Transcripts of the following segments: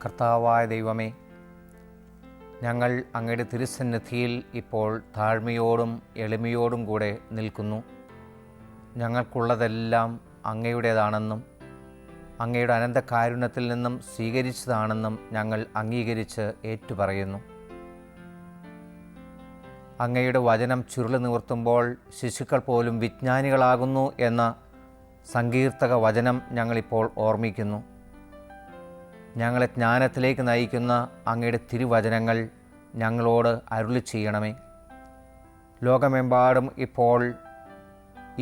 കർത്താവായ ദൈവമേ, ഞങ്ങൾ അങ്ങയുടെ തിരുസന്നിധിയിൽ ഇപ്പോൾ താഴ്മയോടും എളിമയോടും കൂടെ നിൽക്കുന്നു. ഞങ്ങൾക്കുള്ളതെല്ലാം അങ്ങയുടേതാണെന്നും അങ്ങയുടെ അനന്തകാരുണ്യത്തിൽ നിന്നും സ്വീകരിച്ചതാണെന്നും ഞങ്ങൾ അംഗീകരിച്ച് ഏറ്റുപറയുന്നു. അങ്ങയുടെ വചനം ചുരുള് നിവർത്തുമ്പോൾ ശിശുക്കൾ പോലും വിജ്ഞാനികളാകുന്നു എന്ന സങ്കീർത്തക വചനം ഞങ്ങളിപ്പോൾ ഓർമ്മിക്കുന്നു. ഞങ്ങളെ ജ്ഞാനത്തിലേക്ക് നയിക്കുന്ന അങ്ങയുടെ തിരുവചനങ്ങൾ ഞങ്ങളോട് അരുളി ചെയ്യണമേ. ലോകമെമ്പാടും ഇപ്പോൾ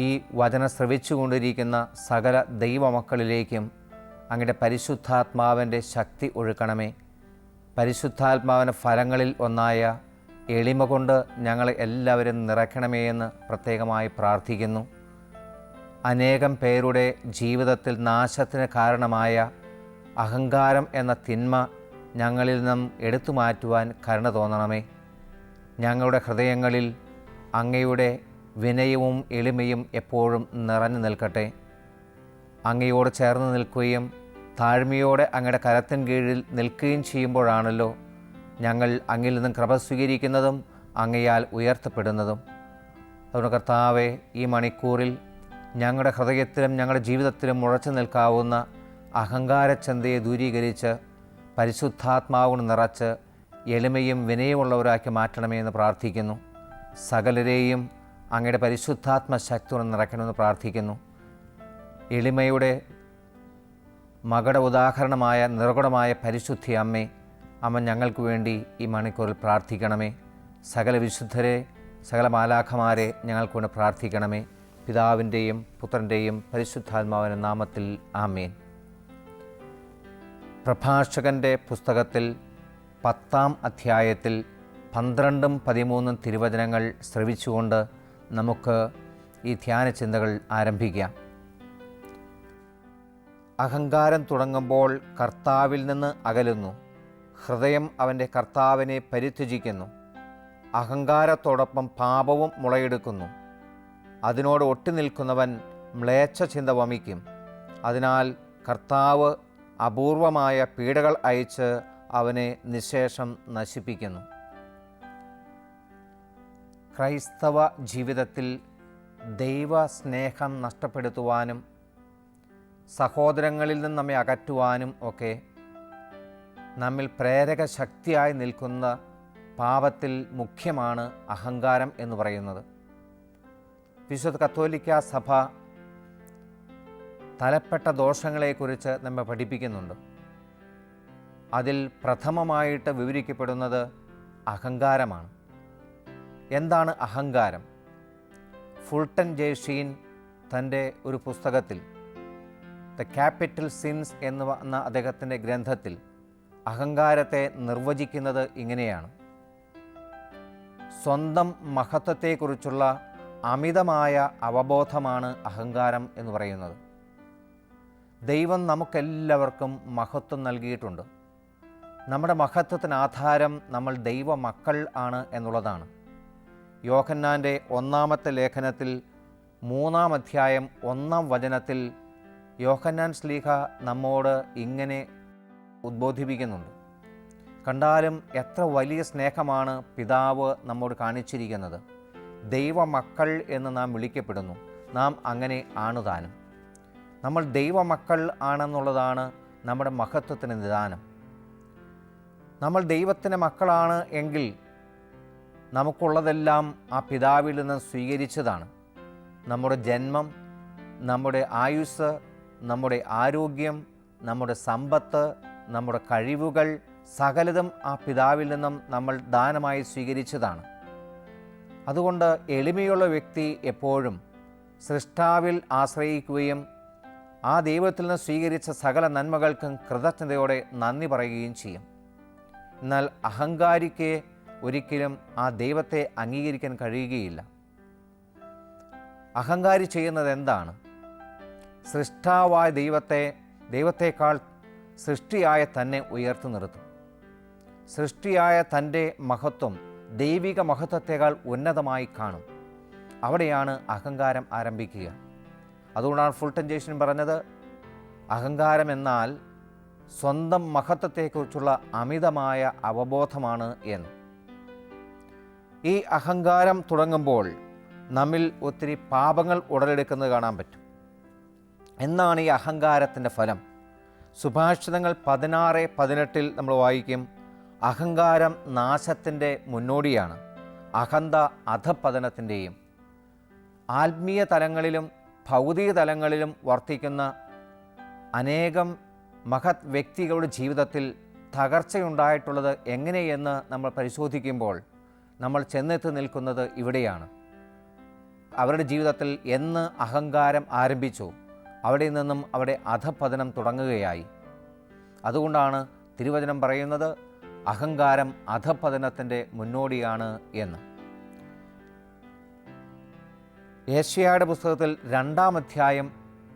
ഈ വചനം ശ്രവിച്ചുകൊണ്ടിരിക്കുന്ന സകല ദൈവമക്കളിലേക്കും അങ്ങയുടെ പരിശുദ്ധാത്മാവിൻ്റെ ശക്തി ഒഴുക്കണമേ. പരിശുദ്ധാത്മാവിൻ്റെ ഫലങ്ങളിൽ ഒന്നായ എളിമ കൊണ്ട് ഞങ്ങളെ എല്ലാവരും നിറയ്ക്കണമേ എന്ന് പ്രത്യേകമായി പ്രാർത്ഥിക്കുന്നു. അനേകം പേരുടെ ജീവിതത്തിൽ നാശത്തിന് കാരണമായ അഹങ്കാരം എന്ന തിന്മ ഞങ്ങളിൽ നിന്നും എടുത്തു മാറ്റുവാൻ കരുണ തോന്നണമേ. ഞങ്ങളുടെ ഹൃദയങ്ങളിൽ അങ്ങയുടെ വിനയവും എളിമയും എപ്പോഴും നിറഞ്ഞു നിൽക്കട്ടെ. അങ്ങയോട് ചേർന്ന് നിൽക്കുകയും താഴ്മയോടെ അങ്ങയുടെ കരത്തിൻ കീഴിൽ നിൽക്കുകയും ചെയ്യുമ്പോഴാണല്ലോ ഞങ്ങൾ അങ്ങിൽ നിന്നും കൃപ സ്വീകരിക്കുന്നതും അങ്ങയാൽ ഉയർത്തപ്പെടുന്നതും. അതുകൊണ്ട് കർത്താവെ, ഈ മണിക്കൂറിൽ ഞങ്ങളുടെ ഹൃദയത്തിലും ഞങ്ങളുടെ ജീവിതത്തിലും മുഴച്ചു നിൽക്കാവുന്ന അഹങ്കാരചന്തയെ ദൂരീകരിച്ച് പരിശുദ്ധാത്മാവ് നിറച്ച് എളിമയും വിനയമുള്ളവരാക്കി മാറ്റണമേ എന്ന് പ്രാർത്ഥിക്കുന്നു. സകലരെയും അങ്ങയുടെ പരിശുദ്ധാത്മ ശക്തി കൊണ്ട് നിറയ്ക്കണമെന്ന് പ്രാർത്ഥിക്കുന്നു. എളിമയുടെ മകളുടെ ഉദാഹരണമായ നിർഗുണമായ പരിശുദ്ധി അമ്മേ, അമ്മ ഞങ്ങൾക്ക് വേണ്ടി ഈ മണിക്കൂറിൽ പ്രാർത്ഥിക്കണമേ. സകല വിശുദ്ധരെ, സകല മാലാഖമാരെ ഞങ്ങൾക്ക് കൊണ്ട് പ്രാർത്ഥിക്കണമേ. പിതാവിൻ്റെയും പുത്രൻ്റെയും പരിശുദ്ധാത്മാവിൻ്റെ നാമത്തിൽ ആമേൻ. പ്രഭാഷകൻ്റെ പുസ്തകത്തിൽ 10-ാം അധ്യായത്തിൽ 12-ഉം 13-ഉം തിരുവചനങ്ങൾ ശ്രവിച്ചുകൊണ്ട് നമുക്ക് ഈ ധ്യാന ചിന്തകൾ ആരംഭിക്കാം. അഹങ്കാരം തുടങ്ങുമ്പോൾ കർത്താവിൽ നിന്ന് അകലുന്നു. ഹൃദയം അവൻ്റെ കർത്താവിനെ പരിത്യജിക്കുന്നു. അഹങ്കാരത്തോടൊപ്പം പാപവും മുളയെടുക്കുന്നു. അതിനോട് ഒട്ടി നിൽക്കുന്നവൻ മ്ലേച്ഛ ചിന്ത വമിക്കും. അതിനാൽ കർത്താവ് അപൂർവമായ പീഡകൾ അയച്ച് അവനെ നിശേഷം നശിപ്പിക്കുന്നു. ക്രൈസ്തവ ജീവിതത്തിൽ ദൈവസ്നേഹം നഷ്ടപ്പെടുത്തുവാനും സഹോദരങ്ങളിൽ നിന്ന് നമ്മെ അകറ്റുവാനും ഒക്കെ നമ്മിൽ പ്രേരക ശക്തിയായി നിൽക്കുന്ന പാപത്തിൽ മുഖ്യമാണ് അഹങ്കാരം എന്ന് പറയുന്നത്. വിശുദ്ധ കത്തോലിക്ക സഭ തലപ്പെട്ട ദോഷങ്ങളെക്കുറിച്ച് നമ്മെ പഠിപ്പിക്കുന്നുണ്ട്. അതിൽ പ്രഥമമായിട്ട് വിവരിക്കപ്പെടുന്നത് അഹങ്കാരമാണ്. എന്താണ് അഹങ്കാരം? ഫുൾട്ടൻ ജെ ഷീൻ തൻ്റെ ഒരു പുസ്തകത്തിൽ ദ ക്യാപിറ്റൽ സിൻസ് എന്ന അദ്ദേഹത്തിൻ്റെ ഗ്രന്ഥത്തിൽ അഹങ്കാരത്തെ നിർവചിക്കുന്നത് ഇങ്ങനെയാണ്: സ്വന്തം മഹത്വത്തെക്കുറിച്ചുള്ള അമിതമായ അവബോധമാണ് അഹങ്കാരം എന്ന് പറയുന്നത്. ദൈവം നമുക്കെല്ലാവർക്കും മഹത്വം നൽകിയിട്ടുണ്ട്. നമ്മുടെ മഹത്വത്തിന് ആധാരം നമ്മൾ ദൈവ മക്കൾ ആണ് എന്നുള്ളതാണ്. യോഹന്നാൻ്റെ 1-ാമത്തെ ലേഖനത്തിൽ 3-ാം അധ്യായം 1-ാം വചനത്തിൽ യോഹന്നാൻ ശ്ലീഹ നമ്മോട് ഇങ്ങനെ ഉദ്ബോധിപ്പിക്കുന്നുണ്ട്: കണ്ടാലും എത്ര വലിയ സ്നേഹമാണ് പിതാവ് നമ്മോട് കാണിച്ചിരിക്കുന്നത്. ദൈവമക്കൾ എന്ന് നാം വിളിക്കപ്പെടുന്നു. നാം അങ്ങനെ ആണുതാനും. നമ്മൾ ദൈവമക്കൾ ആണെന്നുള്ളതാണ് നമ്മുടെ മഹത്വത്തിന് നിദാനം. നമ്മൾ ദൈവത്തിൻ്റെ മക്കളാണ് എങ്കിൽ നമുക്കുള്ളതെല്ലാം ആ പിതാവിൽ നിന്ന് സ്വീകരിച്ചതാണ്. നമ്മുടെ ജന്മം, നമ്മുടെ ആയുസ്സ്, നമ്മുടെ ആരോഗ്യം, നമ്മുടെ സമ്പത്ത്, നമ്മുടെ കഴിവുകൾ സകലതും ആ പിതാവിൽ നിന്നും നമ്മൾ ദാനമായി സ്വീകരിച്ചതാണ്. അതുകൊണ്ട് എളിമയുള്ള വ്യക്തി എപ്പോഴും സൃഷ്ടാവിൽ ആശ്രയിക്കുകയും ആ ദൈവത്തിൽ നിന്ന് സ്വീകരിച്ച സകല നന്മകൾക്കും കൃതജ്ഞതയോടെ നന്ദി പറയുകയും ചെയ്യും. എന്നാൽ അഹങ്കാരിക്ക് ഒരിക്കലും ആ ദൈവത്തെ അംഗീകരിക്കാൻ കഴിയുകയില്ല. അഹങ്കാരി ചെയ്യുന്നത് എന്താണ്? സൃഷ്ടാവായ ദൈവത്തെക്കാൾ സൃഷ്ടിയായ തന്നെ ഉയർത്തി നിർത്തും. സൃഷ്ടിയായ തൻ്റെ മഹത്വം ദൈവിക മഹത്വത്തെക്കാൾ ഉന്നതമായി കാണും. അവിടെയാണ് അഹങ്കാരം ആരംഭിക്കുക. അതുകൊണ്ടാണ് ഫുൾട്ടൻ ജെ ഷീൻ പറഞ്ഞത്, അഹങ്കാരം എന്നാൽ സ്വന്തം മഹത്വത്തെക്കുറിച്ചുള്ള അമിതമായ അവബോധമാണ് എന്ന്. ഈ അഹങ്കാരം തുടങ്ങുമ്പോൾ നമ്മിൽ ഒത്തിരി പാപങ്ങൾ ഉടലെടുക്കുന്നത് കാണാൻ പറ്റും. എന്നാണ് ഈ അഹങ്കാരത്തിൻ്റെ ഫലം? സുഭാഷിതങ്ങൾ 16:18 നമ്മൾ വായിക്കും, അഹങ്കാരം നാശത്തിൻ്റെ മുന്നോടിയാണ്, അഹന്ത അധപതനത്തിൻ്റെയും. ആത്മീയ തലങ്ങളിലും ഭൗതിക തലങ്ങളിലും വർത്തിക്കുന്ന അനേകം മഹത് വ്യക്തികളുടെ ജീവിതത്തിൽ തകർച്ചയുണ്ടായിട്ടുള്ളത് എങ്ങനെയെന്ന് നമ്മൾ പരിശോധിക്കുമ്പോൾ നമ്മൾ ചെന്നെത്തി നിൽക്കുന്നത് ഇവിടെയാണ്. അവരുടെ ജീവിതത്തിൽ എന്ന് അഹങ്കാരം ആരംഭിച്ചു, അവിടെ നിന്നും അവിടെ അധപതനം തുടങ്ങുകയായി. അതുകൊണ്ടാണ് തിരുവചനം പറയുന്നത് അഹങ്കാരം അധപതനത്തിൻ്റെ മുന്നോടിയാണ് എന്ന്. യെശയ്യായുടെ പുസ്തകത്തിൽ 2-ാം അധ്യായം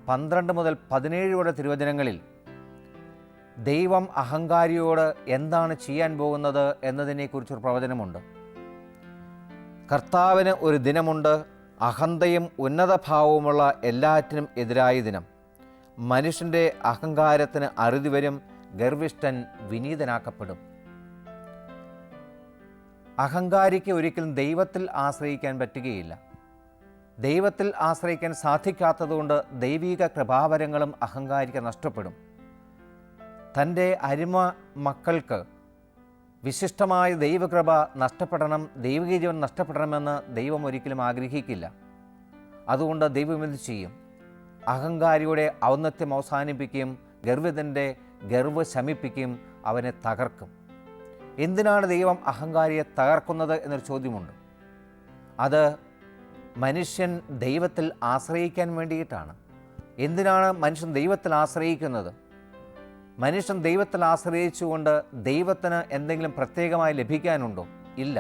12 മുതൽ 17 വരെ തിരുവചനങ്ങളിൽ ദൈവം അഹങ്കാരിയോട് എന്താണ് ചെയ്യാൻ പോകുന്നത് എന്നതിനെക്കുറിച്ചൊരു പ്രവചനമുണ്ട്. കർത്താവിന് ഒരു ദിനമുണ്ട്, അഹന്തയും ഉന്നതഭാവവുമുള്ള എല്ലാറ്റിനും എതിരായ ദിനം. മനുഷ്യൻ്റെ അഹങ്കാരത്തിന് അറുതി വരും, ഗർവിഷ്ഠൻ വിനീതനാക്കപ്പെടും. അഹങ്കാരിക്ക് ഒരിക്കലും ദൈവത്തിൽ ആശ്രയിക്കാൻ പറ്റുകയില്ല. ദൈവത്തിൽ ആശ്രയിക്കാൻ സാധിക്കാത്തതുകൊണ്ട് ദൈവിക കൃപാവരങ്ങളും അഹങ്കാരിക്ക് നഷ്ടപ്പെടും. തൻ്റെ അരുമ മക്കൾക്ക് വിശിഷ്ടമായ ദൈവകൃപ നഷ്ടപ്പെടണം, ദൈവിക ജീവൻ നഷ്ടപ്പെടണമെന്ന് ദൈവം ഒരിക്കലും ആഗ്രഹിക്കില്ല. അതുകൊണ്ട് ദൈവം എന്ത് ചെയ്യും? അഹങ്കാരിയുടെ ഔന്നത്യം അവസാനിപ്പിക്കും, ഗർവിതൻ്റെ ഗർവ് ശമിപ്പിക്കും, അവനെ തകർക്കും. എന്തിനാണ് ദൈവം അഹങ്കാരിയെ തകർക്കുന്നത് എന്നൊരു ചോദ്യമുണ്ട്. അത് മനുഷ്യൻ ദൈവത്തിൽ ആശ്രയിക്കാൻ വേണ്ടിയിട്ടാണ്. എന്തിനാണ് മനുഷ്യൻ ദൈവത്തിൽ ആശ്രയിക്കുന്നത്? മനുഷ്യൻ ദൈവത്തിൽ ആശ്രയിച്ചുകൊണ്ട് ദൈവത്തിന് എന്തെങ്കിലും പ്രത്യേകമായി ലഭിക്കാനുണ്ടോ? ഇല്ല.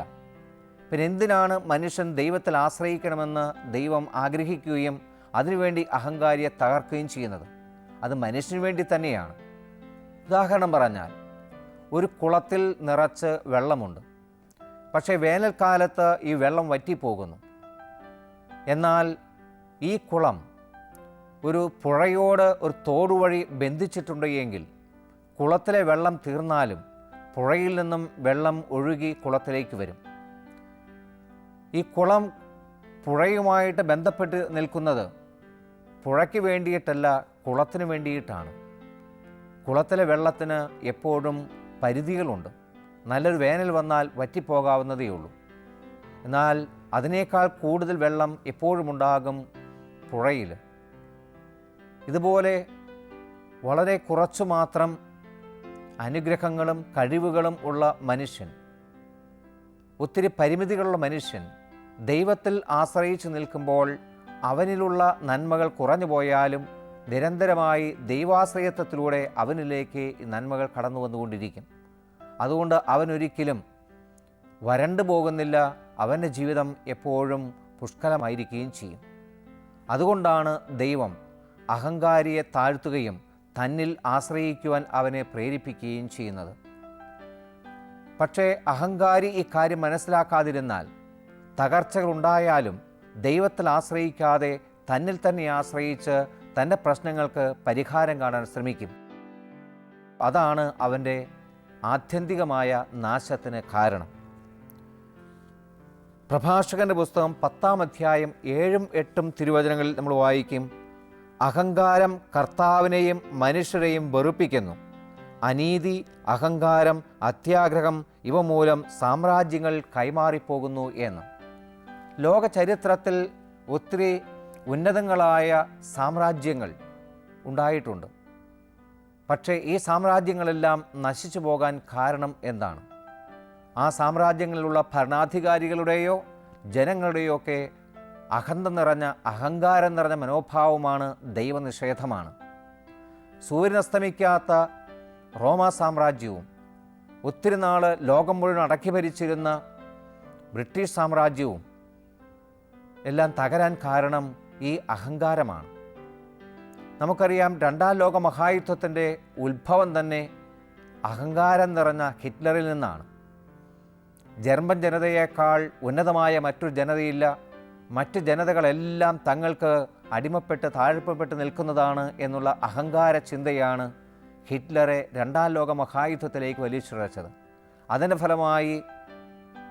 പിന്നെ എന്തിനാണ് മനുഷ്യൻ ദൈവത്തിൽ ആശ്രയിക്കണമെന്ന് ദൈവം ആഗ്രഹിക്കുകയും അതിനുവേണ്ടി അഹങ്കാരിയെ തകർക്കുകയും ചെയ്യുന്നത്? അത് മനുഷ്യന് വേണ്ടി തന്നെയാണ്. ഉദാഹരണം പറഞ്ഞാൽ, ഒരു കുളത്തിൽ നിറച്ച് വെള്ളമുണ്ട്. പക്ഷേ വേനൽക്കാലത്ത് ഈ വെള്ളം വറ്റിപ്പോകുന്നു. എന്നാൽ ഈ കുളം ഒരു പുഴയോട് ഒരു തോടുവഴി ബന്ധിച്ചിട്ടുണ്ട് എങ്കിൽ കുളത്തിലെ വെള്ളം തീർന്നാലും പുഴയിൽ നിന്നും വെള്ളം ഒഴുകി കുളത്തിലേക്ക് വരും. ഈ കുളം പുഴയുമായിട്ട് ബന്ധപ്പെട്ട് നിൽക്കുന്നത് പുഴയ്ക്ക് വേണ്ടിയിട്ടല്ല, കുളത്തിന് വേണ്ടിയിട്ടാണ്. കുളത്തിലെ വെള്ളത്തിന് എപ്പോഴും പരിധികളുണ്ട്. നല്ലൊരു വേനൽ വന്നാൽ വറ്റിപ്പോകാവുന്നതേ ഉള്ളൂ. എന്നാൽ അതിനേക്കാൾ കൂടുതൽ വെള്ളം എപ്പോഴും ഉണ്ടാകും പുഴയിൽ. ഇതുപോലെ വളരെ കുറച്ചു മാത്രം അനുഗ്രഹങ്ങളും കഴിവുകളും ഉള്ള മനുഷ്യൻ, ഒത്തിരി പരിമിതികളുള്ള മനുഷ്യൻ ദൈവത്തിൽ ആശ്രയിച്ചു നിൽക്കുമ്പോൾ അവനിലുള്ള നന്മകൾ കുറഞ്ഞു പോയാലും നിരന്തരമായി ദൈവാശ്രയത്വത്തിലൂടെ അവനിലേക്ക് ഈ നന്മകൾ കടന്നു വന്നുകൊണ്ടിരിക്കും. അതുകൊണ്ട് അവനൊരിക്കലും വരണ്ടു പോകുന്നില്ല, അവൻ്റെ ജീവിതം എപ്പോഴും പുഷ്കലമായിരിക്കുകയും ചെയ്യും. അതുകൊണ്ടാണ് ദൈവം അഹങ്കാരിയെ താഴ്ത്തുകയും തന്നിൽ ആശ്രയിക്കുവാൻ അവനെ പ്രേരിപ്പിക്കുകയും ചെയ്യുന്നത്. പക്ഷേ അഹങ്കാരി ഇക്കാര്യം മനസ്സിലാക്കാതിരുന്നാൽ തകർച്ചകളുണ്ടായാലും ദൈവത്തിൽ ആശ്രയിക്കാതെ തന്നിൽ തന്നെ ആശ്രയിച്ച് തൻ്റെ പ്രശ്നങ്ങൾക്ക് പരിഹാരം കാണാൻ ശ്രമിക്കും. അതാണ് അവൻ്റെ ആത്യന്തികമായ നാശത്തിന് കാരണം. പ്രഭാഷകൻ്റെ പുസ്തകം 10-ാം അധ്യായം 7-8 തിരുവചനങ്ങളിൽ നമ്മൾ വായിക്കും, അഹങ്കാരം കർത്താവിനെയും മനുഷ്യരെയും വെറുപ്പിക്കുന്നു. അനീതി, അഹങ്കാരം, അത്യാഗ്രഹം ഇവ മൂലം സാമ്രാജ്യങ്ങൾ കൈമാറിപ്പോകുന്നു എന്ന്. ലോക ചരിത്രത്തിൽ ഒത്തിരി ഉന്നതങ്ങളായ സാമ്രാജ്യങ്ങൾ ഉണ്ടായിട്ടുണ്ട്. പക്ഷേ ഈ സാമ്രാജ്യങ്ങളെല്ലാം നശിച്ചു പോകാൻ കാരണം എന്താണ്? ആ സാമ്രാജ്യങ്ങളിലുള്ള ഭരണാധികാരികളുടെയോ ജനങ്ങളുടെയോ ഒക്കെ അഹന്ത നിറഞ്ഞ അഹങ്കാരം നിറഞ്ഞ മനോഭാവമാണ്, ദൈവനിഷേധമാണ്. സൂര്യനസ്തമിക്കാത്ത റോമാ സാമ്രാജ്യവും ഒത്തിരി നാൾ ലോകം മുഴുവൻ അടക്കി ഭരിച്ചിരുന്ന ബ്രിട്ടീഷ് സാമ്രാജ്യവും എല്ലാം തകരാൻ കാരണം ഈ അഹങ്കാരമാണ്. നമുക്കറിയാം, 2-ാം ലോക മഹായുദ്ധത്തിൻ്റെ ഉത്ഭവം തന്നെ അഹങ്കാരം നിറഞ്ഞ ഹിറ്റ്ലറിൽ നിന്നാണ്. ജർമ്മൻ ജനതയേക്കാൾ ഉന്നതമായ മറ്റൊരു ജനതയില്ല, മറ്റ് ജനതകളെല്ലാം തങ്ങൾക്ക് അടിമപ്പെട്ട് താഴ്ത്തപ്പെട്ട് നിൽക്കുന്നതാണ് എന്നുള്ള അഹങ്കാര ചിന്തയാണ് ഹിറ്റ്ലറെ രണ്ടാം ലോക മഹായുദ്ധത്തിലേക്ക് വലിച്ചിഴച്ചത്. അതിൻ്റെ ഫലമായി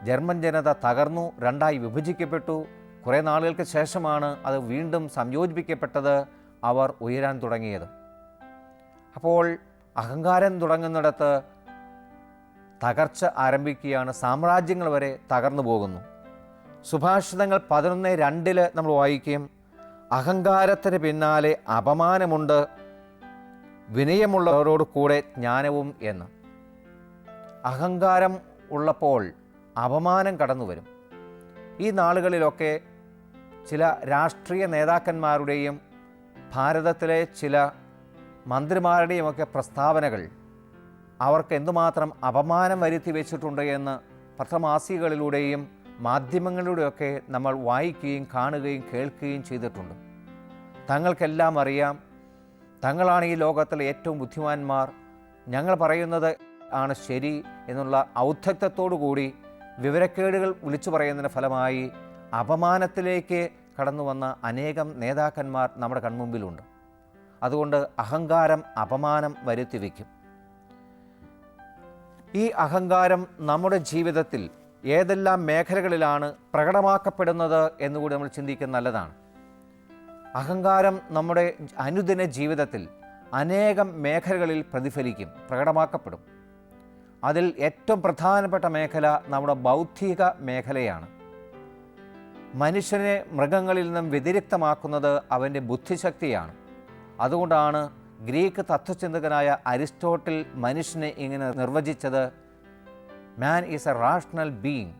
ജർമ്മൻ ജനത തകർന്നു, രണ്ടായി വിഭജിക്കപ്പെട്ടു. കുറേ നാളുകൾക്ക് ശേഷമാണ് അത് വീണ്ടും സംയോജിപ്പിക്കപ്പെട്ടത്, അവർ ഉയരാൻ തുടങ്ങിയത്. അപ്പോൾ അഹങ്കാരം തുടങ്ങുന്നിടത്ത് തകർച്ച ആരംഭിക്കുകയാണ്, സാമ്രാജ്യങ്ങൾ വരെ തകർന്നു പോകുന്നു. സുഭാഷിതങ്ങൾ 11:2 നമ്മൾ വായിക്കും, അഹങ്കാരത്തിന് പിന്നാലെ അപമാനമുണ്ട്, വിനയമുള്ളവരോട് കൂടെ ജ്ഞാനവും എന്ന്. അഹങ്കാരം ഉള്ളപ്പോൾ അപമാനം കടന്നു വരും. ഈ നാളുകളിലൊക്കെ ചില രാഷ്ട്രീയ നേതാക്കന്മാരുടെയും ഭാരതത്തിലെ ചില മന്ത്രിമാരുടെയുമൊക്കെ പ്രസ്താവനകൾ അവർക്ക് എന്തുമാത്രം അപമാനം വരുത്തി വെച്ചിട്ടുണ്ട് എന്ന് പത്രമാസികകളിലൂടെയും മാധ്യമങ്ങളിലൂടെയൊക്കെ നമ്മൾ വായിക്കുകയും കാണുകയും കേൾക്കുകയും ചെയ്തിട്ടുണ്ട്. തങ്ങൾക്കെല്ലാം അറിയാം, തങ്ങളാണ് ഈ ലോകത്തിലെ ഏറ്റവും ബുദ്ധിമാന്മാർ, ഞങ്ങൾ പറയുന്നത് ആണ് ശരി എന്നുള്ള ഔദ്ധത്യത്തോടു കൂടി വിവരക്കേടുകൾ വിളിച്ചു പറയുന്നതിൻ്റെ ഫലമായി അപമാനത്തിലേക്ക് കടന്നു വന്ന അനേകം നേതാക്കന്മാർ നമ്മുടെ കൺമുമ്പിലുണ്ട്. അതുകൊണ്ട് അഹങ്കാരം അപമാനം വരുത്തി വയ്ക്കും. ഈ അഹങ്കാരം നമ്മുടെ ജീവിതത്തിൽ ഏതെല്ലാം മേഖലകളിലാണ് പ്രകടമാക്കപ്പെടുന്നത് എന്നുകൂടി നമ്മൾ ചിന്തിക്കുന്നത് നല്ലതാണ്. അഹങ്കാരം നമ്മുടെ അനുദിന ജീവിതത്തിൽ അനേകം മേഖലകളിൽ പ്രതിഫലിക്കും, പ്രകടമാക്കപ്പെടും. അതിൽ ഏറ്റവും പ്രധാനപ്പെട്ട മേഖല നമ്മുടെ ബൗദ്ധിക മേഖലയാണ്. മനുഷ്യനെ മൃഗങ്ങളിൽ നിന്നും വ്യതിരിക്തമാക്കുന്നത് അവൻ്റെ ബുദ്ധിശക്തിയാണ്. അതുകൊണ്ടാണ് ഗ്രീക്ക് തത്വചിന്തകനായ അരിസ്റ്റോട്ടിൽ മനുഷ്യനെ ഇങ്ങനെ നിർവചിച്ചത്, man is a rational being.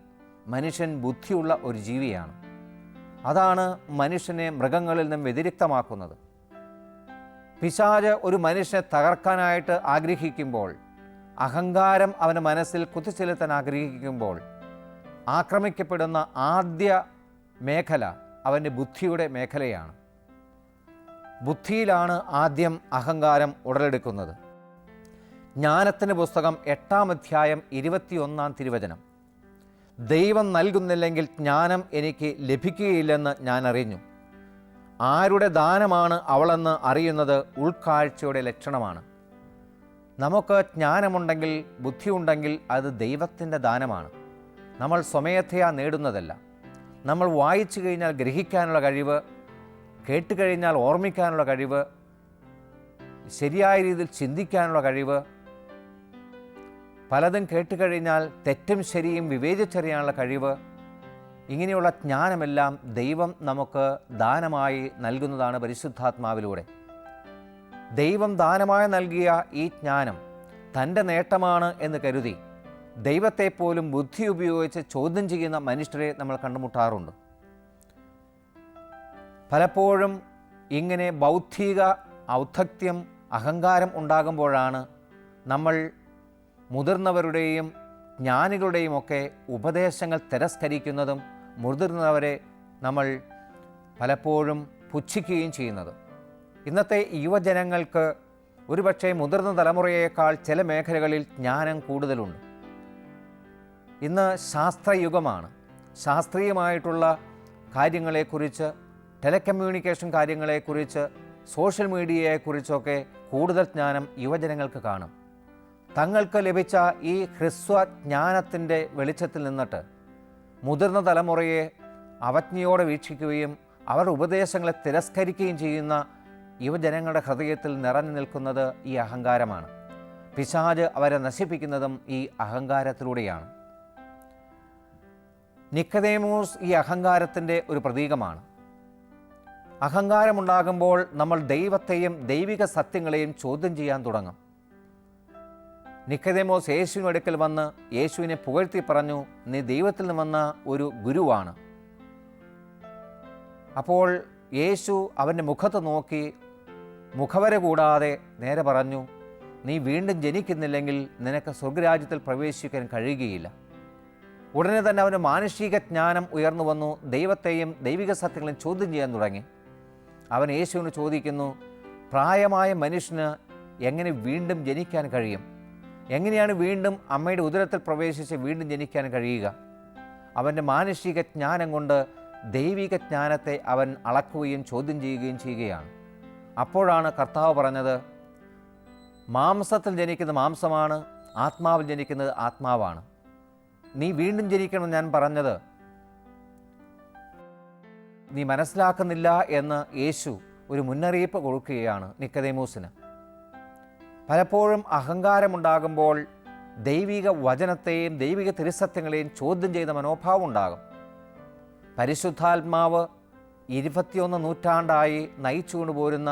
മനുഷ്യൻ ബുദ്ധിയുള്ള ഒരു ജീവിയാണ്. അതാണ് മനുഷ്യനെ മൃഗങ്ങളിൽ നിന്നും വ്യതിരിക്തമാക്കുന്നത്. പിശാച് ഒരു മനുഷ്യനെ തകർക്കാനായിട്ട് ആഗ്രഹിക്കുമ്പോൾ, അഹങ്കാരം അവൻ്റെ മനസ്സിൽ കുത്തിച്ചെലുത്താൻ ആഗ്രഹിക്കുമ്പോൾ ആക്രമിക്കപ്പെടുന്ന ആദ്യ മേഖല അവൻ്റെ ബുദ്ധിയുടെ മേഖലയാണ്. ബുദ്ധിയിലാണ് ആദ്യം അഹങ്കാരം ഉടലെടുക്കുന്നത്. ജ്ഞാനത്തിൻ്റെ പുസ്തകം 8-ാം അധ്യായം 21-ാം തിരുവചനം, ദൈവം നൽകുന്നില്ലെങ്കിൽ ജ്ഞാനം എനിക്ക് ലഭിക്കുകയില്ലെന്ന് ഞാൻ അറിഞ്ഞു. ആരുടെ ദാനമാണ് അവളെന്ന് അറിയുന്നത് ഉൾക്കാഴ്ചയുടെ ലക്ഷണമാണ്. നമുക്ക് ജ്ഞാനമുണ്ടെങ്കിൽ, ബുദ്ധിയുണ്ടെങ്കിൽ അത് ദൈവത്തിൻ്റെ ദാനമാണ്. നമ്മൾ സ്വമേധയാ നേടുന്നതല്ല. നമ്മൾ വായിച്ചു കഴിഞ്ഞാൽ ഗ്രഹിക്കാനുള്ള കഴിവ്, കേട്ടുകഴിഞ്ഞാൽ ഓർമ്മിക്കാനുള്ള കഴിവ്, ശരിയായ രീതിയിൽ ചിന്തിക്കാനുള്ള കഴിവ്, പലതും കേട്ടുകഴിഞ്ഞാൽ തെറ്റും ശരിയും വിവേചിച്ചറിയാനുള്ള കഴിവ്, ഇങ്ങനെയുള്ള ജ്ഞാനമെല്ലാം ദൈവം നമുക്ക് ദാനമായി നൽകുന്നതാണ് പരിശുദ്ധാത്മാവിലൂടെ. ദൈവം ദാനമായി നൽകിയ ഈ ജ്ഞാനം തൻ്റെ നേട്ടമാണ് എന്ന് കരുതി ദൈവത്തെപ്പോലും ബുദ്ധി ഉപയോഗിച്ച് ചോദ്യം ചെയ്യുന്ന മനുഷ്യരെ നമ്മൾ കണ്ടുമുട്ടാറുണ്ട്. പലപ്പോഴും ഇങ്ങനെ ബൗദ്ധിക ഔദ്ധത്യം, അഹങ്കാരം ഉണ്ടാകുമ്പോഴാണ് നമ്മൾ മുതിർന്നവരുടെയും ജ്ഞാനികളുടെയും ഒക്കെ ഉപദേശങ്ങൾ തിരസ്കരിക്കുന്നതും മുതിർന്നവരെ നമ്മൾ പലപ്പോഴും പുച്ഛിക്കുകയും ചെയ്യുന്നത്. ഇന്നത്തെ യുവജനങ്ങൾക്ക് ഒരുപക്ഷെ മുതിർന്ന തലമുറയേക്കാൾ ചില മേഖലകളിൽ ജ്ഞാനം കൂടുതലുണ്ട്. ഇന്ന് ശാസ്ത്രയുഗമാണ്. ശാസ്ത്രീയമായിട്ടുള്ള കാര്യങ്ങളെക്കുറിച്ച്, ടെലികമ്മ്യൂണിക്കേഷൻ കാര്യങ്ങളെക്കുറിച്ച്, സോഷ്യൽ മീഡിയയെക്കുറിച്ചൊക്കെ കൂടുതൽ ജ്ഞാനം യുവജനങ്ങൾക്ക് കാണും. തങ്ങൾക്ക് ലഭിച്ച ഈ ഹ്രസ്വ ജ്ഞാനത്തിൻ്റെ വെളിച്ചത്തിൽ നിന്നിട്ട് മുതിർന്ന തലമുറയെ അവജ്ഞയോടെ വീക്ഷിക്കുകയും അവരുടെ ഉപദേശങ്ങളെ തിരസ്കരിക്കുകയും ചെയ്യുന്ന യുവജനങ്ങളുടെ ഹൃദയത്തിൽ നിറഞ്ഞു നിൽക്കുന്നത് ഈ അഹങ്കാരമാണ്. പിശാച് അവരെ നശിപ്പിക്കുന്നതും ഈ അഹങ്കാരത്തിലൂടെയാണ്. നിക്കോദേമോസ് ഈ അഹങ്കാരത്തിൻ്റെ ഒരു പ്രതീകമാണ്. അഹങ്കാരമുണ്ടാകുമ്പോൾ നമ്മൾ ദൈവത്തെയും ദൈവിക സത്യങ്ങളെയും ചോദ്യം ചെയ്യാൻ തുടങ്ങും. നിക്കോദേമോസ് യേശുവിൻ്റെ അടുക്കൽ വന്ന് യേശുവിനെ പുകഴ്ത്തി പറഞ്ഞു, നീ ദൈവത്തിൽ നിന്ന് വന്ന ഒരു ഗുരുവാണ്. അപ്പോൾ യേശു അവൻ്റെ മുഖത്ത് നോക്കി മുഖവര കൂടാതെ നേരെ പറഞ്ഞു, നീ വീണ്ടും ജനിക്കുന്നില്ലെങ്കിൽ നിനക്ക് സ്വർഗരാജ്യത്തിൽ പ്രവേശിക്കാൻ കഴിയുകയില്ല. ഉടനെ തന്നെ അവന് മാനുഷിക ജ്ഞാനം ഉയർന്നു വന്നു. ദൈവത്തെയും ദൈവിക സത്യങ്ങളെയും ചോദ്യം ചെയ്യാൻ തുടങ്ങി. അവൻ യേശുവിന് ചോദിക്കുന്നു, പ്രായമായ മനുഷ്യന് എങ്ങനെ വീണ്ടും ജനിക്കാൻ കഴിയും? എങ്ങനെയാണ് വീണ്ടും അമ്മയുടെ ഉദരത്തിൽ പ്രവേശിച്ച് വീണ്ടും ജനിക്കാൻ കഴിയുക? അവൻ്റെ മാനുഷിക ജ്ഞാനം കൊണ്ട് ദൈവിക ജ്ഞാനത്തെ അവൻ അളക്കുകയും ചോദ്യം ചെയ്യുകയും ചെയ്യുകയാണ്. അപ്പോഴാണ് കർത്താവ് പറഞ്ഞത്, മാംസത്തിൽ ജനിക്കുന്നത് മാംസമാണ്, ആത്മാവിൽ ജനിക്കുന്നത് ആത്മാവാണ്. നീ വീണ്ടും ജനിക്കണമെന്ന് ഞാൻ പറഞ്ഞത് നീ മനസ്സിലാക്കുന്നില്ല എന്ന് യേശു ഒരു മുന്നറിയിപ്പ് കൊടുക്കുകയാണ് നിക്കോദേമോസിന്. പലപ്പോഴും അഹങ്കാരമുണ്ടാകുമ്പോൾ ദൈവിക വചനത്തെയും ദൈവിക തിരുസത്യങ്ങളെയും ചോദ്യം ചെയ്ത മനോഭാവം ഉണ്ടാകും. പരിശുദ്ധാത്മാവ് 21 നൂറ്റാണ്ടായി നയിച്ചുകൊണ്ടുപോരുന്ന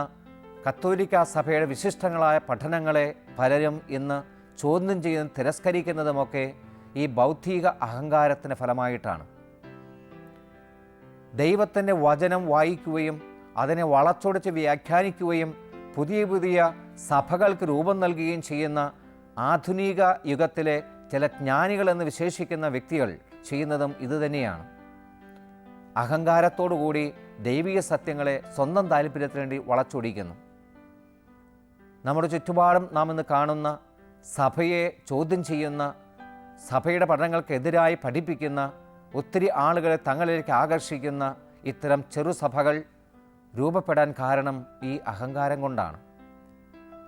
കത്തോലിക്ക സഭയുടെ വിശിഷ്ടങ്ങളായ പഠനങ്ങളെ പലരും ഇന്ന് ചോദ്യം ചെയ്യുന്നതും തിരസ്കരിക്കുന്നതുമൊക്കെ ഈ ബൗദ്ധിക അഹങ്കാരത്തിൻ്റെ ഫലമായിട്ടാണ്. ദൈവത്തിൻ്റെ വചനം വായിക്കുകയും അതിനെ വളച്ചൊടിച്ച് വ്യാഖ്യാനിക്കുകയും പുതിയ പുതിയ സഭകൾക്ക് രൂപം നൽകുകയും ചെയ്യുന്ന ആധുനിക യുഗത്തിലെ ചില ജ്ഞാനികളെന്ന് വിശേഷിക്കുന്ന വ്യക്തികൾ ചെയ്യുന്നതും ഇതുതന്നെയാണ്. അഹങ്കാരത്തോടുകൂടി ദൈവിക സത്യങ്ങളെ സ്വന്തം താല്പര്യത്തിന് വേണ്ടി വളച്ചൊടിക്കുന്നു. നമ്മുടെ ചുറ്റുപാടും നാം ഇന്ന് കാണുന്ന സഭയെ ചോദ്യം ചെയ്യുന്ന, സഭയുടെ പഠനങ്ങൾക്കെതിരായി പഠിപ്പിക്കുന്ന ഒത്തിരി ആളുകളെ തങ്ങളിലേക്ക് ആകർഷിക്കുന്ന ഇത്തരം ചെറുസഭകൾ രൂപപ്പെടാൻ കാരണം ഈ അഹങ്കാരം കൊണ്ടാണ്.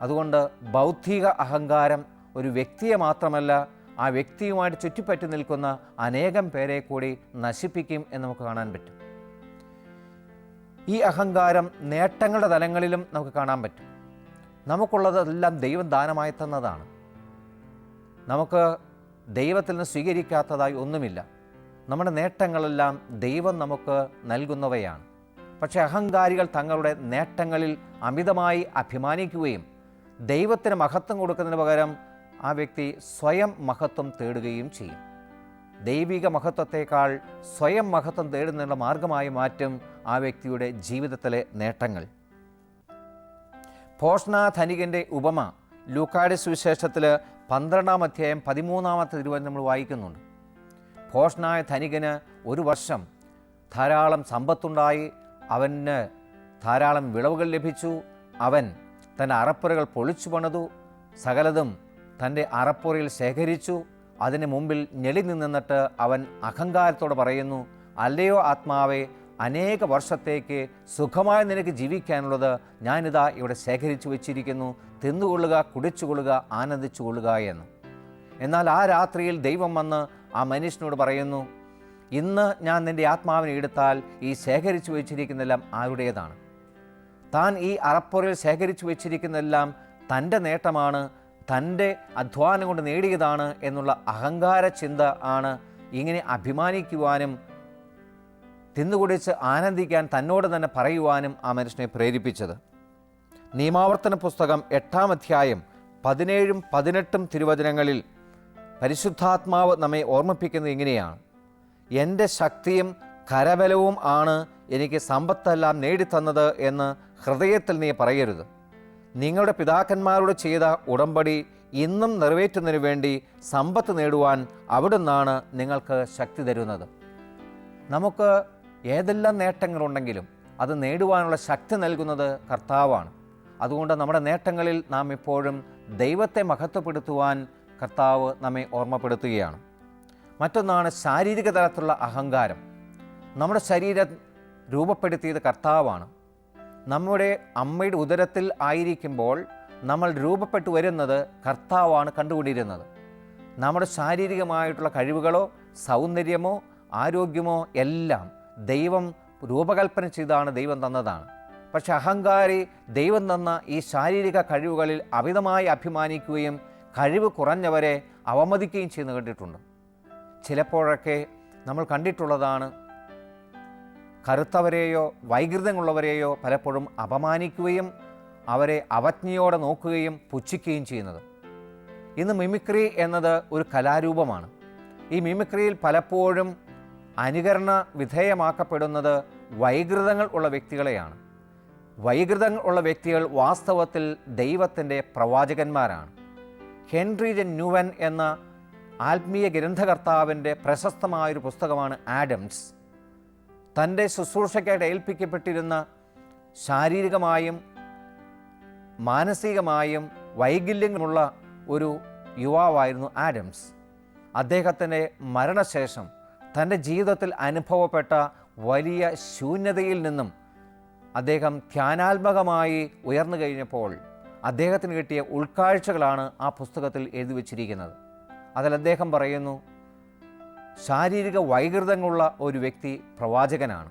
അതുകൊണ്ട് ബൗദ്ധിക അഹങ്കാരം ഒരു വ്യക്തിയെ മാത്രമല്ല, ആ വ്യക്തിയുമായിട്ട് ചുറ്റിപ്പറ്റി നിൽക്കുന്ന അനേകം പേരെ കൂടി നശിപ്പിക്കും എന്ന് നമുക്ക് കാണാൻ പറ്റും. ഈ അഹങ്കാരം നേട്ടങ്ങളുടെ തലങ്ങളിലും നമുക്ക് കാണാൻ പറ്റും. നമുക്കുള്ളതെല്ലാം ദൈവം ദാനമായി തന്നതാണ്. നമുക്ക് ദൈവത്തിൽ നിന്ന് സ്വീകരിക്കാത്തതായി ഒന്നുമില്ല. നമ്മുടെ നേട്ടങ്ങളെല്ലാം ദൈവം നമുക്ക് നൽകുന്നവയാണ്. പക്ഷേ അഹങ്കാരികൾ തങ്ങളുടെ നേട്ടങ്ങളിൽ അമിതമായി അഭിമാനിക്കുകയും ദൈവത്തിന് മഹത്വം കൊടുക്കുന്നതിന് പകരം ആ വ്യക്തി സ്വയം മഹത്വം തേടുകയും ചെയ്യും. ദൈവിക മഹത്വത്തെക്കാൾ സ്വയം മഹത്വം തേടുന്നതിനുള്ള മാർഗമായി മാറ്റും ആ വ്യക്തിയുടെ ജീവിതത്തിലെ നേട്ടങ്ങൾ. ഭോഷണധനികൻ്റെ ഉപമ ലൂക്കായുടെ സുവിശേഷത്തിൽ 12-ാം അധ്യായം 13-ാമത്തെ തിരുവചനം നമ്മൾ വായിക്കുന്നുണ്ട്. ഭോഷനായ ധനികന് ഒരു വർഷം ധാരാളം സമ്പത്തുണ്ടായി, അവന് ധാരാളം വിളവുകൾ ലഭിച്ചു. അവൻ തൻ്റെ അറപ്പുരകൾ പൊളിച്ചു പണിതു, സകലതും തൻ്റെ അറപ്പുരയിൽ ശേഖരിച്ചു. അതിന് മുമ്പിൽ ഞെളി നിന്നിട്ട് അവൻ അഹങ്കാരത്തോടെ പറയുന്നു, അല്ലയോ ആത്മാവേ, അനേക വർഷത്തേക്ക് സുഖമായി നിനക്ക് ജീവിക്കാനുള്ളത് ഞാനിതാ ഇവിടെ ശേഖരിച്ചു വച്ചിരിക്കുന്നു, തിന്നുകൊള്ളുക, കുടിച്ചുകൊള്ളുക, ആനന്ദിച്ചു കൊള്ളുക എന്ന്. എന്നാൽ ആ രാത്രിയിൽ ദൈവം വന്ന് ആ മനുഷ്യനോട് പറയുന്നു, ഇന്ന് ഞാൻ നിൻ്റെ ആത്മാവിനെ എടുത്താൽ ഈ ശേഖരിച്ചു വച്ചിരിക്കുന്നതെല്ലാം ആരുടേതാണ്? താൻ ഈ അറപ്പുരയിൽ ശേഖരിച്ചു വച്ചിരിക്കുന്നതെല്ലാം തൻ്റെ നേട്ടമാണ്, തൻ്റെ അധ്വാനം കൊണ്ട് നേടിയതാണ് എന്നുള്ള അഹങ്കാര ചിന്ത ആണ് ഇങ്ങനെ അഭിമാനിക്കുവാനും തിന്നുകുടിച്ച് ആനന്ദിക്കാൻ തന്നോട് തന്നെ പറയുവാനും ആ മനുഷ്യനെ പ്രേരിപ്പിച്ചത്. നിയമാവർത്തന പുസ്തകം 8-ാം അധ്യായം 17-18 തിരുവചനങ്ങളിൽ പരിശുദ്ധാത്മാവ് നമ്മെ ഓർമ്മിപ്പിക്കുന്നത് ഇങ്ങനെയാണ്: എൻ്റെ ശക്തിയും കരബലവും ആണ് എനിക്ക് സമ്പത്തെല്ലാം നേടിത്തന്നത് എന്ന് ഹൃദയത്തിൽ നീ പറയരുത്. നിങ്ങളുടെ പിതാക്കന്മാരോട് ചെയ്ത ഉടമ്പടി ഇന്നും നിറവേറ്റുന്നതിന് വേണ്ടി സമ്പത്ത് നേടുവാൻ അവിടുന്നാണ് നിങ്ങൾക്ക് ശക്തി തരുന്നത്. നമുക്ക് ഏതെല്ലാം നേട്ടങ്ങളുണ്ടെങ്കിലും അത് നേടുവാനുള്ള ശക്തി നൽകുന്നത് കർത്താവാണ്. അതുകൊണ്ട് നമ്മുടെ നേട്ടങ്ങളിൽ നാം എപ്പോഴും ദൈവത്തെ മഹത്വപ്പെടുത്തുവാൻ കർത്താവ് നമ്മെ ഓർമ്മപ്പെടുത്തുകയാണ്. മറ്റൊന്നാണ് ശാരീരിക തലത്തിലുള്ള അഹങ്കാരം. നമ്മുടെ ശരീരം രൂപപ്പെടുത്തിയത് കർത്താവാണ്. നമ്മുടെ അമ്മയുടെ ഉദരത്തിൽ ആയിരിക്കുമ്പോൾ നമ്മൾ രൂപപ്പെട്ടു വരുന്നത് കർത്താവാണ് കണ്ടുകൊണ്ടിരുന്നത്. നമ്മുടെ ശാരീരികമായിട്ടുള്ള കഴിവുകളോ സൗന്ദര്യമോ ആരോഗ്യമോ എല്ലാം ദൈവം രൂപകൽപ്പന ചെയ്താണ്, ദൈവം തന്നതാണ്. പക്ഷെ അഹങ്കാരി ദൈവം തന്ന ഈ ശാരീരിക കഴിവുകളിൽ അമിതമായി അഭിമാനിക്കുകയും കഴിവ് കുറഞ്ഞവരെ അവമതിക്കുകയും ചെയ്യുന്നത് കണ്ടിട്ടുണ്ട്. ചിലപ്പോഴൊക്കെ നമ്മൾ കണ്ടിട്ടുള്ളതാണ്, കറുത്തവരെയോ വൈകൃതമുള്ളവരെയോ പലപ്പോഴും അപമാനിക്കുകയും അവരെ അവജ്ഞയോടെ നോക്കുകയും പുച്ഛിക്കുകയും ചെയ്യുന്നത്. ഇന്ന് മിമിക്രി എന്നത് ഒരു കലാരൂപമാണ്. ഈ മിമിക്രിയിൽ പലപ്പോഴും അനുകരണ വിധേയമാക്കപ്പെടുന്നത് വൈകൃതങ്ങൾ ഉള്ള വ്യക്തികളെയാണ്. വൈകൃതങ്ങൾ ഉള്ള വ്യക്തികൾ വാസ്തവത്തിൽ ദൈവത്തിൻ്റെ പ്രവാചകന്മാരാണ്. ഹെൻറി ജെ ന്യൂവൻ എന്ന ആത്മീയ ഗ്രന്ഥകർത്താവിൻ്റെ പ്രശസ്തമായൊരു പുസ്തകമാണ് ആഡംസ്. തൻ്റെ ശുശ്രൂഷയ്ക്കായിട്ട് ഏൽപ്പിക്കപ്പെട്ടിരുന്ന ശാരീരികമായും മാനസികമായും വൈകല്യങ്ങളുള്ള ഒരു യുവാവായിരുന്നു ആഡംസ്. അദ്ദേഹത്തിൻ്റെ മരണശേഷം തൻ്റെ ജീവിതത്തിൽ അനുഭവപ്പെട്ട വലിയ ശൂന്യതയിൽ നിന്നും അദ്ദേഹം ധ്യാനാത്മകമായി ഉയർന്നു കഴിഞ്ഞപ്പോൾ അദ്ദേഹത്തിന് കിട്ടിയ ഉൾക്കാഴ്ചകളാണ് ആ പുസ്തകത്തിൽ എഴുതി വച്ചിരിക്കുന്നത്. അതിൽ അദ്ദേഹം പറയുന്നു, ശാരീരിക വൈകൃതങ്ങളുള്ള ഒരു വ്യക്തി പ്രവാചകനാണ്.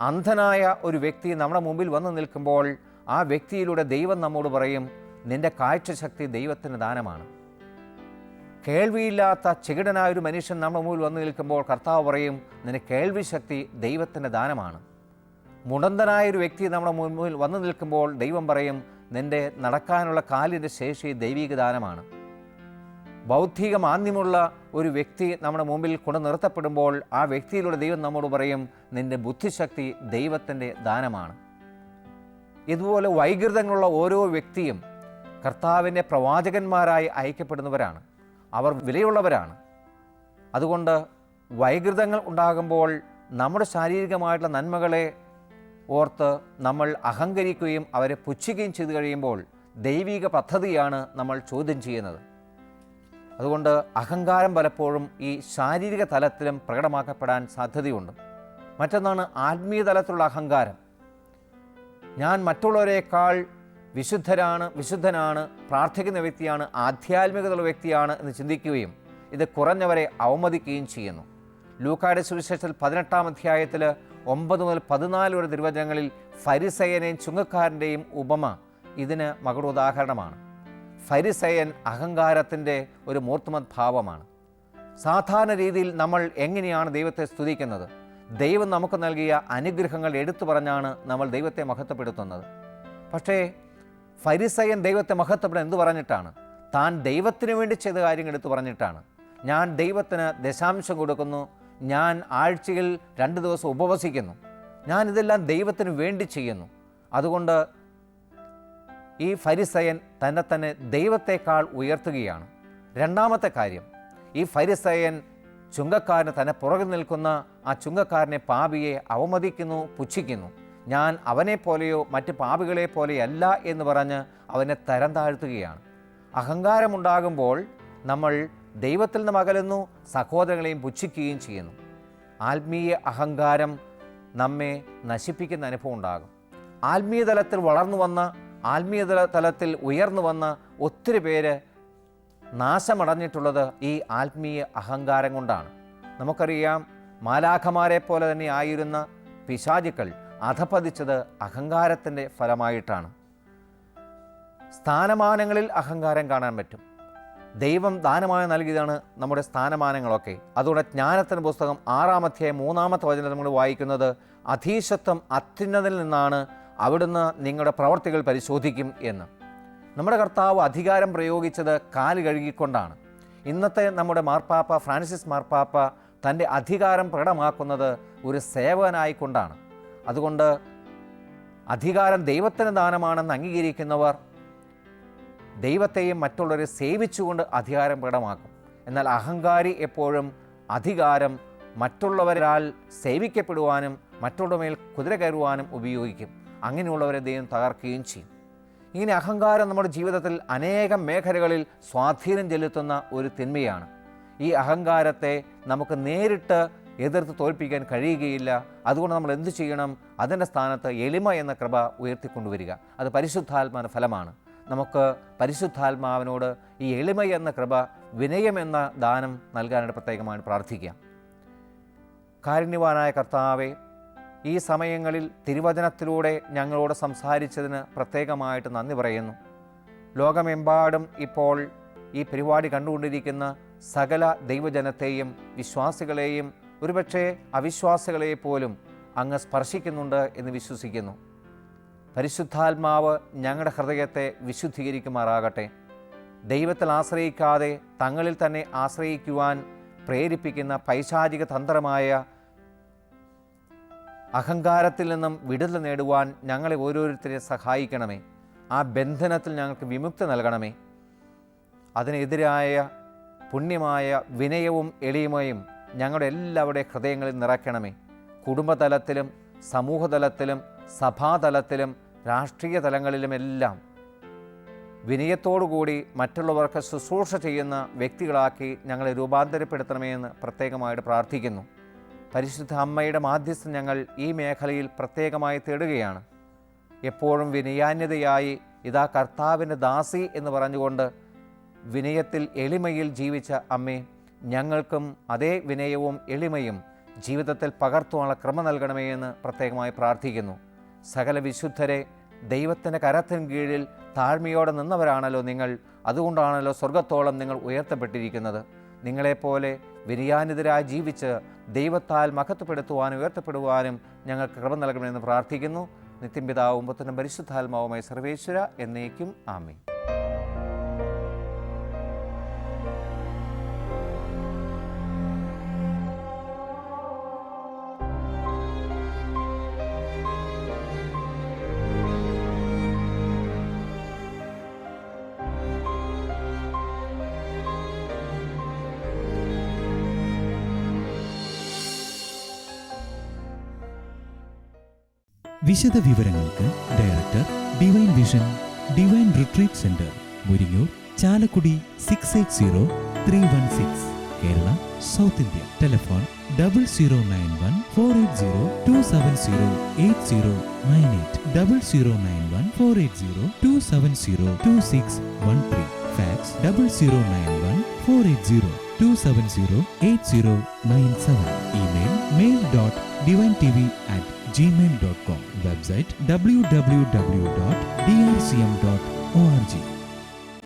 അന്ധനായ ഒരു വ്യക്തി നമ്മുടെ മുമ്പിൽ വന്നു നിൽക്കുമ്പോൾ ആ വ്യക്തിയിലൂടെ ദൈവം നമ്മോട് പറയും, നിന്റെ കാഴ്ചശക്തി ദൈവത്തിൻ്റെ ദാനമാണ്. കേൾവിയില്ലാത്ത ചെകിടനായ ഒരു മനുഷ്യൻ നമ്മുടെ മുമ്പിൽ വന്നു നിൽക്കുമ്പോൾ കർത്താവ് പറയും, നിന്റെ കേൾവി ശക്തി ദൈവത്തിൻ്റെ ദാനമാണ്. മുടന്തനായ ഒരു വ്യക്തി നമ്മുടെ മുമ്പിൽ വന്നു നിൽക്കുമ്പോൾ ദൈവം പറയും, നിന്റെ നടക്കാനുള്ള കാലിൻ്റെ ശേഷി ദൈവിക ദാനമാണ്. ബൗദ്ധിക മാന്യമുള്ള ഒരു വ്യക്തി നമ്മുടെ മുമ്പിൽ കൊണ്ട് നിർത്തപ്പെടുമ്പോൾ ആ വ്യക്തിയിലൂടെ ദൈവം നമ്മോട് പറയും, നിന്റെ ബുദ്ധിശക്തി ദൈവത്തിൻ്റെ ദാനമാണ്. ഇതുപോലെ വൈകൃതങ്ങളുള്ള ഓരോ വ്യക്തിയും കർത്താവിൻ്റെ പ്രവാചകന്മാരായി അയക്കപ്പെടുന്നവരാണ്. അവർ വിലയുള്ളവരാണ്. അതുകൊണ്ട് വൈകൃതങ്ങൾ ഉണ്ടാകുമ്പോൾ നമ്മുടെ ശാരീരികമായിട്ടുള്ള നന്മകളെ ഓർത്ത് നമ്മൾ അഹങ്കരിക്കുകയും അവരെ പുച്ഛിക്കുകയും ചെയ്തു കഴിയുമ്പോൾ ദൈവിക പദ്ധതിയാണ് നമ്മൾ ചോദ്യം ചെയ്യുന്നത്. അതുകൊണ്ട് അഹങ്കാരം പലപ്പോഴും ഈ ശാരീരിക തലത്തിലും പ്രകടമാക്കപ്പെടാൻ സാധ്യതയുണ്ട്. മറ്റൊന്നാണ് ആത്മീയ തലത്തിലുള്ള അഹങ്കാരം. ഞാൻ മറ്റുള്ളവരെക്കാൾ വിശുദ്ധനാണ്, പ്രാർത്ഥിക്കുന്ന വ്യക്തിയാണ്, ആധ്യാത്മികതയുള്ള വ്യക്തിയാണ് എന്ന് ചിന്തിക്കുകയും ഇത് കുറഞ്ഞവരെ അവമതിക്കുകയും ചെയ്യുന്നു. ലൂക്കായുടെ സുവിശേഷത്തിൽ 18-ാം അധ്യായത്തിൽ 9 മുതൽ 14 വരെ തിരുവചനങ്ങളിൽ ഫരിസയനെയും ചുങ്കക്കാരൻ്റെയും ഉപമ ഇതിന് മകുട ഉദാഹരണമാണ്. ഫരിസയൻ അഹങ്കാരത്തിൻ്റെ ഒരു മൂർത്തിമത് ഭാവമാണ്. സാധാരണ രീതിയിൽ നമ്മൾ എങ്ങനെയാണ് ദൈവത്തെ സ്തുതിക്കുന്നത്? ദൈവം നമുക്ക് നൽകിയ അനുഗ്രഹങ്ങൾ എടുത്തു പറഞ്ഞാണ് നമ്മൾ ദൈവത്തെ മഹത്വപ്പെടുത്തുന്നത്. പക്ഷേ ഫരിസയൻ ദൈവത്തെ മഹത്വപ്പെടുന്നത് എന്തു പറഞ്ഞിട്ടാണ്? താൻ ദൈവത്തിന് വേണ്ടി ചെയ്ത കാര്യങ്ങൾ എടുത്തു പറഞ്ഞിട്ടാണ്. ഞാൻ ദൈവത്തിന് ദശാംശം കൊടുക്കുന്നു, ഞാൻ ആഴ്ചയിൽ 2 ദിവസം ഉപവസിക്കുന്നു, ഞാൻ ഇതെല്ലാം ദൈവത്തിന് വേണ്ടി ചെയ്യുന്നു. അതുകൊണ്ട് ഈ ഫരിസയൻ തന്നെ ദൈവത്തെക്കാൾ ഉയർത്തുകയാണ്. രണ്ടാമത്തെ കാര്യം, ഈ ഫരിസയൻ ചുങ്കക്കാരന് തന്നെ പുറകിൽ നിൽക്കുന്ന ആ ചുങ്കക്കാരനെ, പാപിയെ അവമതിക്കുന്നു, പുച്ഛിക്കുന്നു. ഞാൻ അവനെപ്പോലെയോ മറ്റ് പാപികളെ പോലെയല്ല എന്ന് പറഞ്ഞ് അവനെ തരം താഴ്ത്തുകയാണ്. അഹങ്കാരമുണ്ടാകുമ്പോൾ നമ്മൾ ദൈവത്തിൽ നിന്ന് അകലുന്നു, സഹോദരങ്ങളെയും പുച്ഛിക്കുകയും ചെയ്യുന്നു. ആത്മീയ അഹങ്കാരം നമ്മെ നശിപ്പിക്കുന്ന അനുഭവം ഉണ്ടാകും. ആത്മീയ തലത്തിൽ വളർന്നു വന്ന, ആത്മീയ തലത്തിൽ ഉയർന്നു വന്ന ഒത്തിരി പേര് നാശമടഞ്ഞിട്ടുള്ളത് ഈ ആത്മീയ അഹങ്കാരം കൊണ്ടാണ്. നമുക്കറിയാം, മാലാഖമാരെ പോലെ തന്നെ ആയിരുന്ന പിശാചുക്കൾ അധപതിച്ചത് അഹങ്കാരത്തിൻ്റെ ഫലമായിട്ടാണ്. സ്ഥാനമാനങ്ങളിൽ അഹങ്കാരം കാണാൻ പറ്റും. ദൈവം ദാനമായി നൽകിയതാണ് നമ്മുടെ സ്ഥാനമാനങ്ങളൊക്കെ. അതുകൊണ്ട് ജ്ഞാനത്തിൻ്റെ പുസ്തകം 6-ാം അധ്യായം 3-ാമത്തെ വചനം നമ്മൾ വായിക്കുന്നത്, അധീശത്വം അത്യുന്നതിൽ നിന്നാണ്, അവിടുന്ന് നിങ്ങളുടെ പ്രവർത്തികൾ പരിശോധിക്കും എന്ന്. നമ്മുടെ കർത്താവ് അധികാരം പ്രയോഗിച്ചത് കാല് കഴുകിക്കൊണ്ടാണ്. ഇന്നത്തെ നമ്മുടെ മാർപ്പാപ്പ ഫ്രാൻസിസ് മാർപ്പാപ്പ തൻ്റെ അധികാരം പ്രകടമാക്കുന്നത് ഒരു സേവകനായിക്കൊണ്ടാണ്. അതുകൊണ്ട് അധികാരം ദൈവത്തിന് ദാനമാണെന്ന് അംഗീകരിക്കുന്നവർ ദൈവത്തെയും മറ്റുള്ളവരെ സേവിച്ചുകൊണ്ട് അധികാരം പ്രകടമാക്കും. എന്നാൽ അഹങ്കാരി എപ്പോഴും അധികാരം മറ്റുള്ളവരാൽ സേവിക്കപ്പെടുവാനും മറ്റുള്ളവരുടെ മേൽ കുതിര കയറുവാനും ഉപയോഗിക്കും. അങ്ങനെയുള്ളവരെ ദൈവം തകർക്കുകയും ചെയ്യും. ഇങ്ങനെ അഹങ്കാരം നമ്മുടെ ജീവിതത്തിൽ അനേകം മേഖലകളിൽ സ്വാധീനം ചെലുത്തുന്ന ഒരു തിന്മയാണ്. ഈ അഹങ്കാരത്തെ നമുക്ക് നേരിട്ട് എതിർത്ത് തോൽപ്പിക്കാൻ കഴിയുകയില്ല. അതുകൊണ്ട് നമ്മൾ എന്തു ചെയ്യണം? അതിൻ്റെ സ്ഥാനത്ത് എളിമ എന്ന കൃപ ഉയർത്തിക്കൊണ്ടുവരിക. അത് പരിശുദ്ധാത്മാവിൻ്റെ ഫലമാണ്. നമുക്ക് പരിശുദ്ധാത്മാവിനോട് ഈ എളിമ എന്ന കൃപ, വിനയം എന്ന ദാനം നൽകാനായിട്ട് പ്രത്യേകമായി പ്രാർത്ഥിക്കാം. കാരുണ്യവാനായ കർത്താവേ, ഈ സമയങ്ങളിൽ തിരുവചനത്തിലൂടെ ഞങ്ങളോട് സംസാരിച്ചതിന് പ്രത്യേകമായിട്ട് നന്ദി പറയുന്നു. ലോകമെമ്പാടും ഇപ്പോൾ ഈ പരിപാടി കണ്ടുകൊണ്ടിരിക്കുന്ന സകല ദൈവജനത്തെയും, വിശ്വാസികളെയും, ഒരുപക്ഷെ അവിശ്വാസികളെ പോലും അങ്ങ് സ്പർശിക്കുന്നുണ്ട് എന്ന് വിശ്വസിക്കുന്നു. പരിശുദ്ധാത്മാവ് ഞങ്ങളുടെ ഹൃദയത്തെ വിശുദ്ധീകരിക്കുമാറാകട്ടെ. ദൈവത്തിൽ ആശ്രയിക്കാതെ തങ്ങളിൽ തന്നെ ആശ്രയിക്കുവാൻ പ്രേരിപ്പിക്കുന്ന പൈശാചിക തന്ത്രമായ അഹങ്കാരത്തിൽ നിന്നും വിടുതൽ നേടുവാൻ ഞങ്ങളെ ഓരോരുത്തരെ സഹായിക്കണമേ. ആ ബന്ധനത്തിൽ ഞങ്ങൾക്ക് വിമുക്തി നൽകണമേ. അതിനെതിരായ പുണ്യമായ വിനയവും എളിമയും ഞങ്ങളുടെ എല്ലാവരുടെ ഹൃദയങ്ങളിൽ നിറയ്ക്കണമേ. കുടുംബതലത്തിലും സമൂഹതലത്തിലും സഭാതലത്തിലും രാഷ്ട്രീയ തലങ്ങളിലുമെല്ലാം വിനയത്തോടുകൂടി മറ്റുള്ളവർക്ക് ശുശ്രൂഷ ചെയ്യുന്ന വ്യക്തികളാക്കി ഞങ്ങളെ രൂപാന്തരപ്പെടുത്തണമേ എന്ന് പ്രത്യേകമായിട്ട് പ്രാർത്ഥിക്കുന്നു. പരിശുദ്ധ അമ്മയുടെ മാധ്യസ്ഥം ഞങ്ങൾ ഈ മേഖലയിൽ പ്രത്യേകമായി തേടുകയാണ്. എപ്പോഴും വിനയാന്യതയായി ഇതാ കർത്താവിൻ്റെ ദാസി എന്ന് പറഞ്ഞുകൊണ്ട് വിനയത്തിൽ എളിമയിൽ ജീവിച്ച അമ്മേ, ഞങ്ങൾക്കും അതേ വിനയവും എളിമയും ജീവിതത്തിൽ പകർത്തുവാനുള്ള ക്രമം നൽകണമേ എന്ന് പ്രത്യേകമായി പ്രാർത്ഥിക്കുന്നു. സകല വിശുദ്ധരെ ദൈവത്തിൻ്റെ കരത്തിന് കീഴിൽ താഴ്മയോടെ നിന്നവരാണല്ലോ നിങ്ങൾ. അതുകൊണ്ടാണല്ലോ സ്വർഗത്തോളം നിങ്ങൾ ഉയർത്തപ്പെട്ടിരിക്കുന്നത്. നിങ്ങളെപ്പോലെ വിനയാനിതരായി ജീവിച്ച് ദൈവത്താൽ മഹത്വപ്പെടുത്തുവാനും ഉയർത്തപ്പെടുവാനും ഞങ്ങൾക്ക് കൃപ നൽകണമെന്ന് പ്രാർത്ഥിക്കുന്നു. നിത്യം പിതാവും പുത്രനും പരിശുദ്ധാത്മാവുമായ സർവേശ്വര എന്നേക്കും ആമേൻ. വിശദ വിവരങ്ങൾക്ക് director, divine vision, divine retreat centre, Muringoor, Chalakudy 680316, Kerala, south India. Telephone 0091 480 270 8098, 0091 480 270 2613. Fax 0091 480 270 8097. Email mail.divintv@gmail.com. Website www.drcm.org.